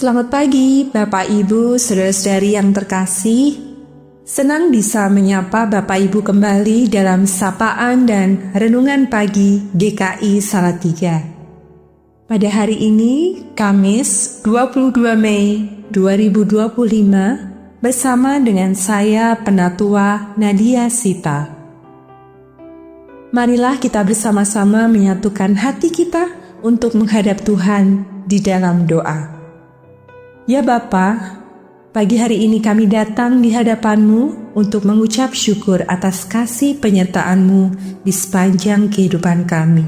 Selamat pagi, Bapak Ibu, saudara-saudari yang terkasih. Senang bisa menyapa Bapak Ibu kembali dalam sapaan dan renungan pagi GKI Salatiga. Pada hari ini, Kamis 22 Mei 2025, bersama dengan saya, Penatua Nadia Sita. Marilah kita bersama-sama menyatukan hati kita untuk menghadap Tuhan di dalam doa. Ya Bapa, pagi hari ini kami datang di hadapan-Mu untuk mengucap syukur atas kasih penyertaan-Mu di sepanjang kehidupan kami.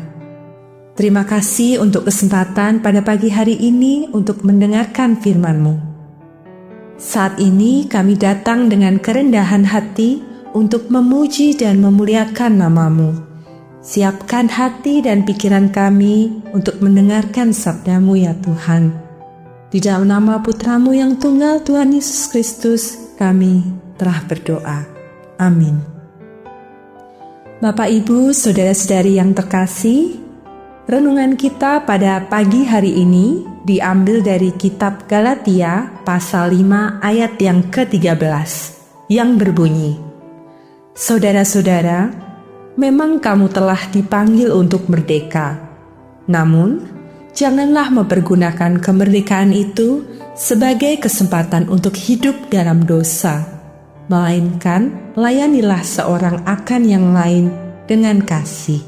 Terima kasih untuk kesempatan pada pagi hari ini untuk mendengarkan firman-Mu. Saat ini kami datang dengan kerendahan hati untuk memuji dan memuliakan nama-Mu. Siapkan hati dan pikiran kami untuk mendengarkan sabda-Mu ya Tuhan. Di dalam nama Putra-Mu yang tunggal Tuhan Yesus Kristus, kami telah berdoa. Amin. Bapak, Ibu, saudara-saudari yang terkasih, renungan kita pada pagi hari ini diambil dari kitab Galatia pasal 5 ayat yang ke-13 yang berbunyi, "Saudara-saudara, memang kamu telah dipanggil untuk merdeka, namun janganlah mempergunakan kemerdekaan itu sebagai kesempatan untuk hidup dalam dosa, melainkan layanilah seorang akan yang lain dengan kasih."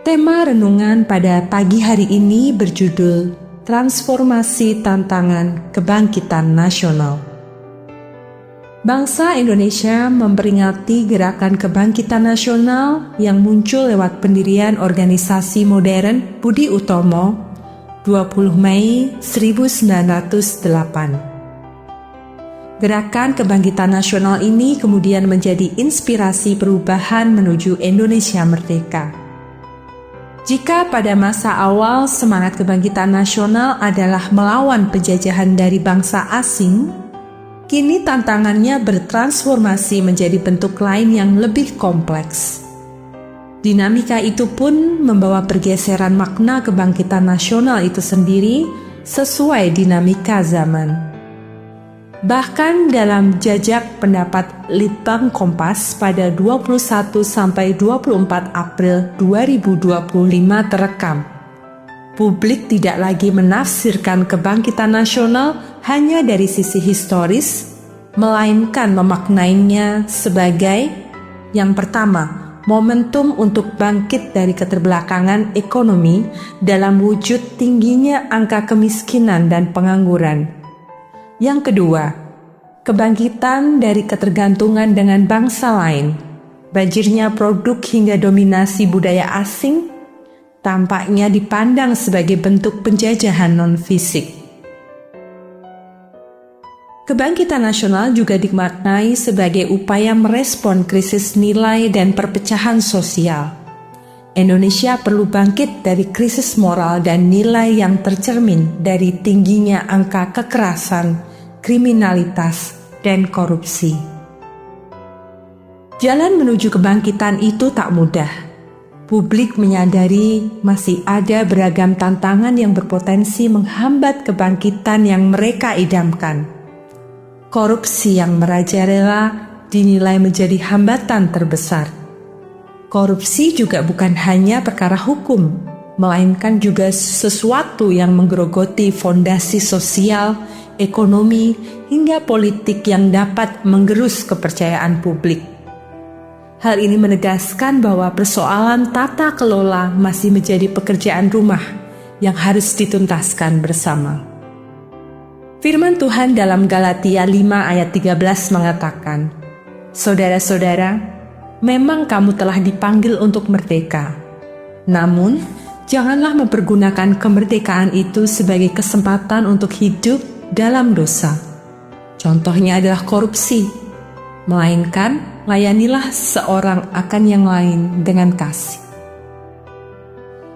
Tema renungan pada pagi hari ini berjudul Transformasi Tantangan Kebangkitan Nasional. Bangsa Indonesia memperingati gerakan kebangkitan nasional yang muncul lewat pendirian organisasi modern Budi Utomo 20 Mei 1908. Gerakan kebangkitan nasional ini kemudian menjadi inspirasi perubahan menuju Indonesia merdeka. Jika pada masa awal semangat kebangkitan nasional adalah melawan penjajahan dari bangsa asing, kini tantangannya bertransformasi menjadi bentuk lain yang lebih kompleks. Dinamika itu pun membawa pergeseran makna kebangkitan nasional itu sendiri sesuai dinamika zaman. Bahkan dalam jajak pendapat Litbang Kompas pada 21-24 April 2025 terekam, publik tidak lagi menafsirkan kebangkitan nasional hanya dari sisi historis, melainkan memaknainya sebagai yang pertama, momentum untuk bangkit dari keterbelakangan ekonomi dalam wujud tingginya angka kemiskinan dan pengangguran. Yang kedua, kebangkitan dari ketergantungan dengan bangsa lain, banjirnya produk hingga dominasi budaya asing tampaknya dipandang sebagai bentuk penjajahan non-fisik. Kebangkitan nasional juga dimaknai sebagai upaya merespon krisis nilai dan perpecahan sosial. Indonesia perlu bangkit dari krisis moral dan nilai yang tercermin dari tingginya angka kekerasan, kriminalitas, dan korupsi. Jalan menuju kebangkitan itu tak mudah. Publik menyadari masih ada beragam tantangan yang berpotensi menghambat kebangkitan yang mereka idamkan. Korupsi yang merajalela dinilai menjadi hambatan terbesar. Korupsi juga bukan hanya perkara hukum, melainkan juga sesuatu yang menggerogoti fondasi sosial, ekonomi, hingga politik yang dapat menggerus kepercayaan publik. Hal ini menegaskan bahwa persoalan tata kelola masih menjadi pekerjaan rumah yang harus dituntaskan bersama. Firman Tuhan dalam Galatia 5 ayat 13 mengatakan, "Saudara-saudara, memang kamu telah dipanggil untuk merdeka. Namun, janganlah mempergunakan kemerdekaan itu sebagai kesempatan untuk hidup dalam dosa. Contohnya adalah korupsi, melainkan layanilah seorang akan yang lain dengan kasih."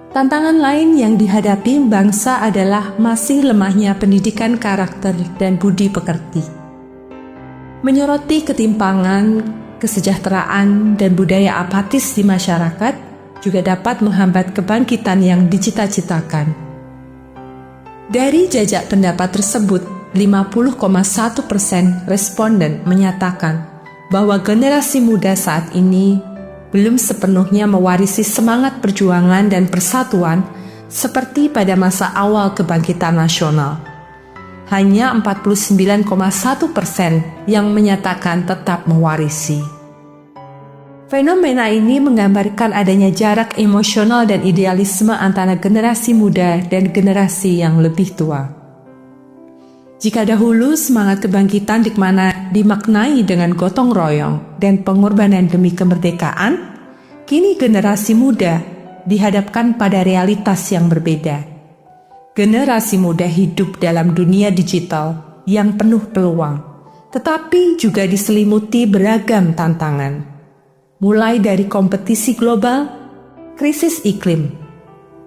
Tantangan lain yang dihadapi bangsa adalah masih lemahnya pendidikan karakter dan budi pekerti. Menyoroti ketimpangan, kesejahteraan, dan budaya apatis di masyarakat juga dapat menghambat kebangkitan yang dicita-citakan. Dari jajak pendapat tersebut, 50,1% responden menyatakan bahwa generasi muda saat ini belum sepenuhnya mewarisi semangat perjuangan dan persatuan seperti pada masa awal kebangkitan nasional. Hanya 49,1% yang menyatakan tetap mewarisi. Fenomena ini menggambarkan adanya jarak emosional dan idealisme antara generasi muda dan generasi yang lebih tua. Jika dahulu semangat kebangkitan dimaknai dengan gotong royong dan pengorbanan demi kemerdekaan, kini generasi muda dihadapkan pada realitas yang berbeda. Generasi muda hidup dalam dunia digital yang penuh peluang, tetapi juga diselimuti beragam tantangan. Mulai dari kompetisi global, krisis iklim,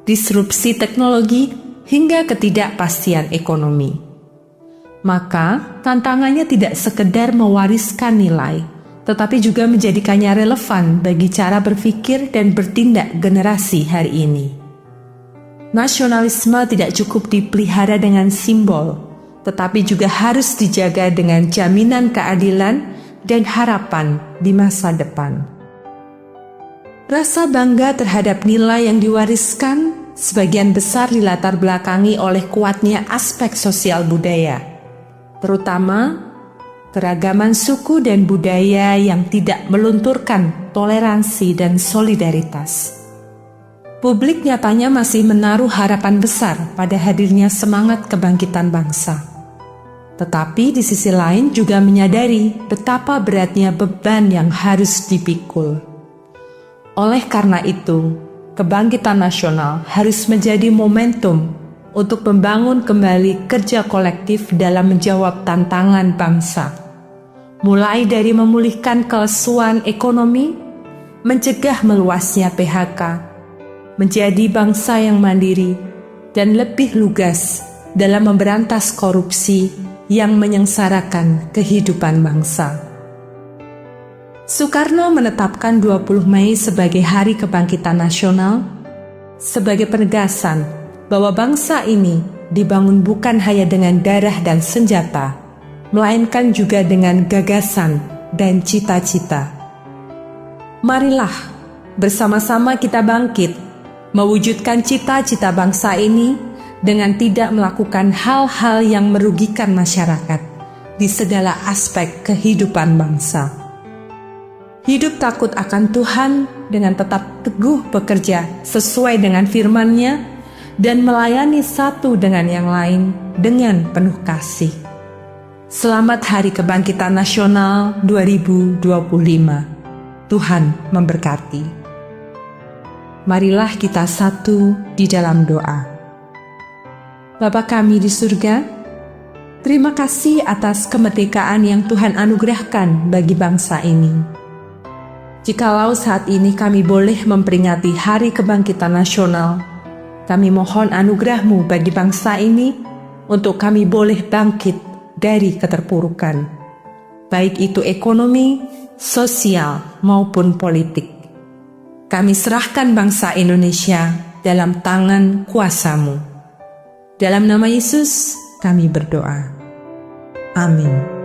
disrupsi teknologi, hingga ketidakpastian ekonomi. Maka, tantangannya tidak sekedar mewariskan nilai, tetapi juga menjadikannya relevan bagi cara berpikir dan bertindak generasi hari ini. Nasionalisme tidak cukup dipelihara dengan simbol, tetapi juga harus dijaga dengan jaminan keadilan dan harapan di masa depan. Rasa bangga terhadap nilai yang diwariskan sebagian besar dilatar belakangi oleh kuatnya aspek sosial budaya, terutama keragaman suku dan budaya yang tidak melunturkan toleransi dan solidaritas. Publik nyatanya masih menaruh harapan besar pada hadirnya semangat kebangkitan bangsa. Tetapi di sisi lain juga menyadari betapa beratnya beban yang harus dipikul. Oleh karena itu, kebangkitan nasional harus menjadi momentum untuk membangun kembali kerja kolektif dalam menjawab tantangan bangsa. Mulai dari memulihkan kelesuan ekonomi, mencegah meluasnya PHK, menjadi bangsa yang mandiri, dan lebih lugas dalam memberantas korupsi yang menyengsarakan kehidupan bangsa. Soekarno menetapkan 20 Mei sebagai Hari Kebangkitan Nasional sebagai penegasan bahwa bangsa ini dibangun bukan hanya dengan darah dan senjata, melainkan juga dengan gagasan dan cita-cita. Marilah bersama-sama kita bangkit, mewujudkan cita-cita bangsa ini dengan tidak melakukan hal-hal yang merugikan masyarakat di segala aspek kehidupan bangsa. Hidup takut akan Tuhan dengan tetap teguh bekerja sesuai dengan firman-Nya dan melayani satu dengan yang lain dengan penuh kasih. Selamat Hari Kebangkitan Nasional 2025. Tuhan memberkati. Marilah kita satu di dalam doa. Bapa kami di surga, terima kasih atas kemerdekaan yang Tuhan anugerahkan bagi bangsa ini. Jikalau saat ini kami boleh memperingati Hari Kebangkitan Nasional, kami mohon anugerah-Mu bagi bangsa ini untuk kami boleh bangkit dari keterpurukan, baik itu ekonomi, sosial, maupun politik. Kami serahkan bangsa Indonesia dalam tangan kuasa-Mu. Dalam nama Yesus kami berdoa. Amin.